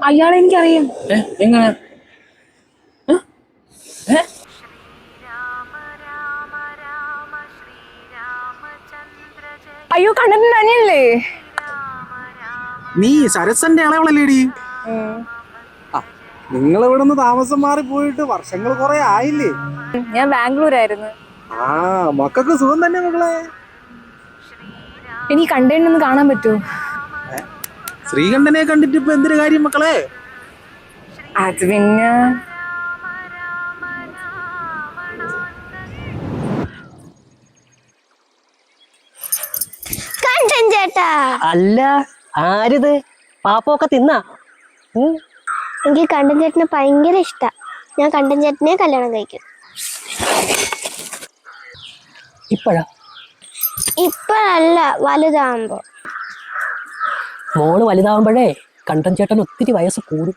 അയാളെ എനിക്കറിയാം. എങ്ങനെ? അയ്യോ, കണ്ണന്റെ അനിയല്ലേ? നീ സരസന്റെ ഇളവളല്ലേടി? നിങ്ങൾ ഇവിടെ നിന്ന് താമസം മാറി പോയിട്ട് വർഷങ്ങൾ കുറെ ആയില്ലേ? ഞാൻ ബാംഗ്ലൂരായിരുന്നു. ആ, മക്കൾക്ക് സുഖം തന്നെ മക്കളെ. എനിക്ക് കണ്ടേണ്ടൊന്ന് കാണാൻ പറ്റുമോ? ശ്രീകണ്ഠനെ കണ്ടിട്ട് ഇപ്പൊ എന്തൊരു കാര്യം മക്കളെ? അത് പിന്നെ കണ്ടൻ ചേട്ടാ. അല്ല, ആരിത്? പാപ്പൊക്കെ തിന്നാ? എനിക്ക് കണ്ടൻ ചേട്ടനെ ഭയങ്കര ഇഷ്ടാ. ഞാൻ കണ്ടൻ ചേട്ടനെ കല്യാണം കഴിക്കും. ഇപ്പഴാ? ഇപ്പഴല്ല, വലുതാകുമ്പോ. മോള് വലുതാവുമ്പോഴേ കണ്ടൻ ചേട്ടൻ ഒത്തിരി വയസ്സ് കൂടും.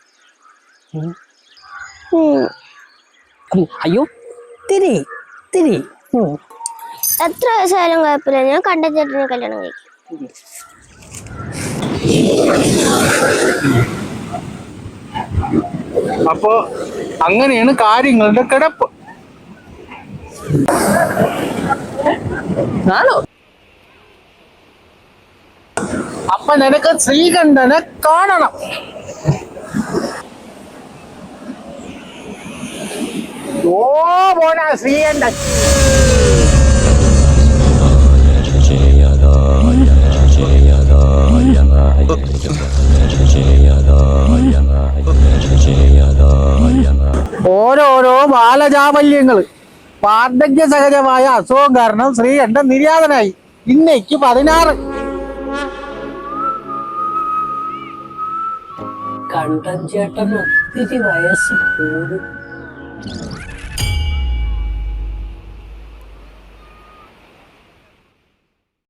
അയ്യോ, തിരി തിരി. എത്ര വയസ്സായാലും കുഴപ്പമില്ല, ഞാൻ കണ്ടൻ ചേട്ടനെ കല്യാണം കഴിക്കും. അപ്പൊ അങ്ങനെയാണ് കാര്യങ്ങളുടെ കിടപ്പ്. ആണോ? അപ്പൊ നിനക്ക് ശ്രീകണ്ഠനെ കാണണം. ഓ പോനാ ശ്രീകണ്ഠൻ. ഓരോരോ ബാലചാബല്യങ്ങള്, വാർദ്ധക്യ സഹജമായ അസുഖം കാരണം ശ്രീകണ്ഠൻ നിര്യാതനായി. ഇന്നേക്ക് 16. കണ്ടൻ ചേട്ടൻ ഒത്തിരി വയസ്സ് കൂടും.